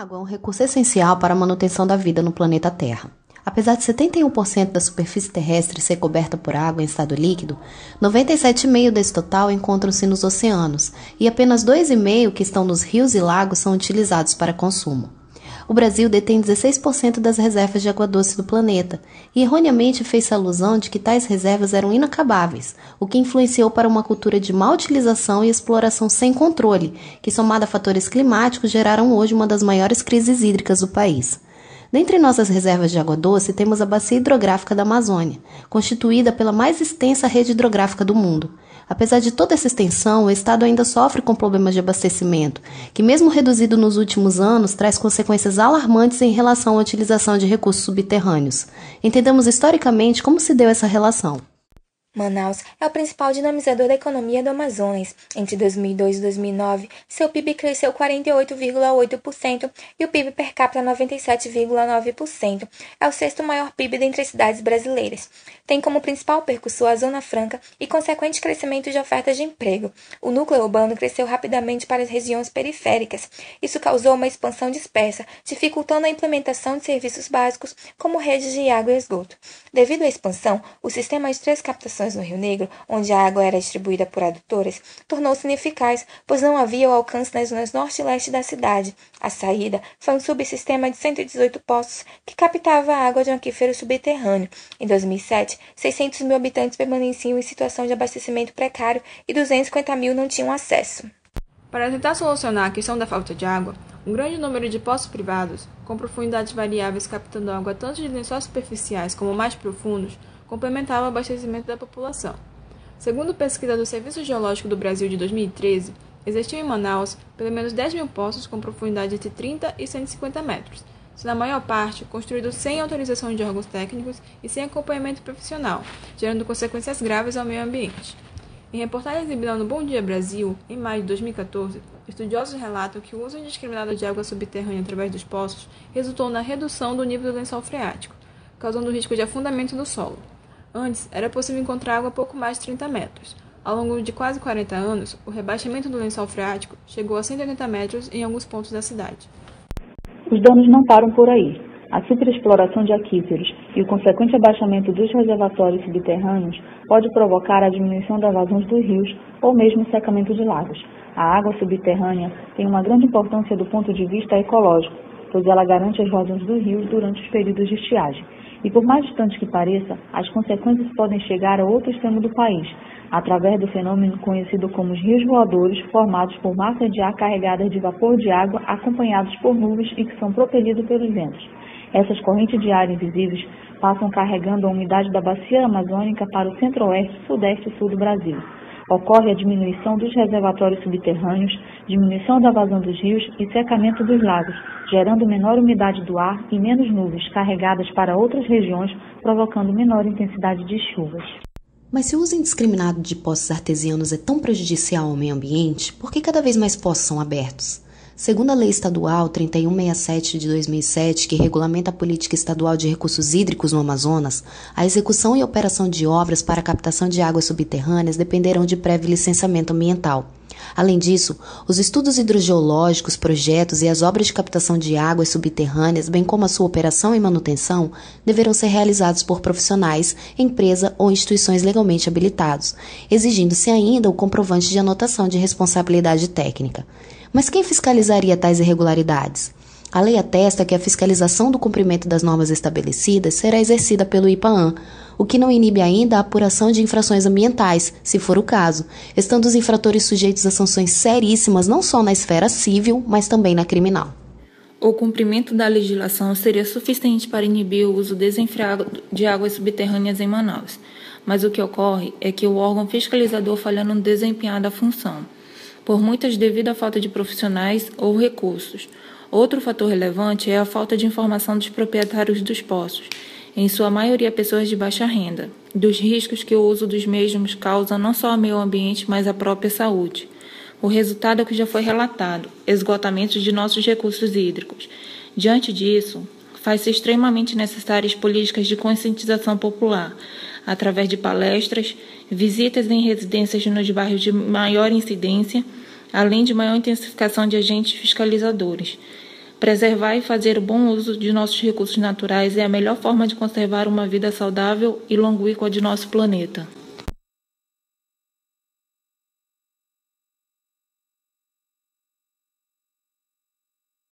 água é um recurso essencial para a manutenção da vida no planeta Terra. Apesar de 71% da superfície terrestre ser coberta por água em estado líquido, 97,5% desse total encontram-se nos oceanos e apenas 2,5% que estão nos rios e lagos são utilizados para consumo. O Brasil detém 16% das reservas de água doce do planeta e erroneamente fez-se alusão de que tais reservas eram inacabáveis, o que influenciou para uma cultura de má utilização e exploração sem controle, que somada a fatores climáticos geraram hoje uma das maiores crises hídricas do país. Dentre nossas reservas de água doce, temos a Bacia Hidrográfica da Amazônia, constituída pela mais extensa rede hidrográfica do mundo. Apesar de toda essa extensão, o Estado ainda sofre com problemas de abastecimento, que mesmo reduzido nos últimos anos, traz consequências alarmantes em relação à utilização de recursos subterrâneos. Entendamos historicamente como se deu essa relação. Manaus é o principal dinamizador da economia do Amazonas. Entre 2002 e 2009, seu PIB cresceu 48,8% e o PIB per capita 97,9%. É o sexto maior PIB dentre as cidades brasileiras. Tem como principal percussor a Zona Franca e consequente crescimento de ofertas de emprego. O núcleo urbano cresceu rapidamente para as regiões periféricas. Isso causou uma expansão dispersa, dificultando a implementação de serviços básicos como redes de água e esgoto. Devido à expansão, o sistema de 3 captações no Rio Negro, onde a água era distribuída por adutoras, tornou-se ineficaz, pois não havia o alcance nas zonas norte e leste da cidade. A saída foi um subsistema de 118 poços que captava a água de um aquífero subterrâneo. Em 2007, 600 mil habitantes permaneciam em situação de abastecimento precário e 250 mil não tinham acesso. Para tentar solucionar a questão da falta de água, um grande número de poços privados, com profundidades variáveis captando água tanto de lençóis superficiais como mais profundos, complementava o abastecimento da população. Segundo pesquisa do Serviço Geológico do Brasil de 2013, existiam em Manaus pelo menos 10 mil poços com profundidade entre 30 e 150 metros, sendo a maior parte construídos sem autorização de órgãos técnicos e sem acompanhamento profissional, gerando consequências graves ao meio ambiente. Em reportagem exibida no Bom Dia Brasil, em maio de 2014, estudiosos relatam que o uso indiscriminado de água subterrânea através dos poços resultou na redução do nível do lençol freático, causando o risco de afundamento do solo. Antes, era possível encontrar água a pouco mais de 30 metros. Ao longo de quase 40 anos, o rebaixamento do lençol freático chegou a 180 metros em alguns pontos da cidade. Os danos não param por aí. A superexploração de aquíferos e o consequente abaixamento dos reservatórios subterrâneos pode provocar a diminuição das vazões dos rios ou mesmo o secamento de lagos. A água subterrânea tem uma grande importância do ponto de vista ecológico, pois ela garante as vazões dos rios durante os períodos de estiagem. E por mais distante que pareça, as consequências podem chegar a outro extremo do país, através do fenômeno conhecido como os rios voadores, formados por massas de ar carregadas de vapor de água acompanhados por nuvens e que são propelidos pelos ventos. Essas correntes de ar invisíveis passam carregando a umidade da bacia amazônica para o centro-oeste, sudeste e sul do Brasil. Ocorre a diminuição dos reservatórios subterrâneos, diminuição da vazão dos rios e secamento dos lagos, gerando menor umidade do ar e menos nuvens carregadas para outras regiões, provocando menor intensidade de chuvas. Mas se o uso indiscriminado de poços artesianos é tão prejudicial ao meio ambiente, por que cada vez mais poços são abertos? Segundo a Lei Estadual 3167 de 2007, que regulamenta a política estadual de recursos hídricos no Amazonas, a execução e operação de obras para a captação de águas subterrâneas dependerão de prévio licenciamento ambiental. Além disso, os estudos hidrogeológicos, projetos e as obras de captação de águas subterrâneas, bem como a sua operação e manutenção, deverão ser realizados por profissionais, empresa ou instituições legalmente habilitados, exigindo-se ainda o comprovante de anotação de responsabilidade técnica. Mas quem fiscalizaria tais irregularidades? A lei atesta que a fiscalização do cumprimento das normas estabelecidas será exercida pelo IPAAM, o que não inibe ainda a apuração de infrações ambientais, se for o caso, estando os infratores sujeitos a sanções seríssimas não só na esfera civil, mas também na criminal. O cumprimento da legislação seria suficiente para inibir o uso desenfreado de águas subterrâneas em Manaus, mas o que ocorre é que o órgão fiscalizador falha no desempenhar da função, por muitas devido à falta de profissionais ou recursos. Outro fator relevante é a falta de informação dos proprietários dos poços, em sua maioria pessoas de baixa renda, dos riscos que o uso dos mesmos causa não só ao meio ambiente, mas à própria saúde. O resultado é o que já foi relatado, esgotamento de nossos recursos hídricos. Diante disso, faz-se extremamente necessárias políticas de conscientização popular, através de palestras, visitas em residências nos bairros de maior incidência, além de maior intensificação de agentes fiscalizadores, Preservar e fazer o bom uso de nossos recursos naturais é a melhor forma de conservar uma vida saudável e longínqua de nosso planeta.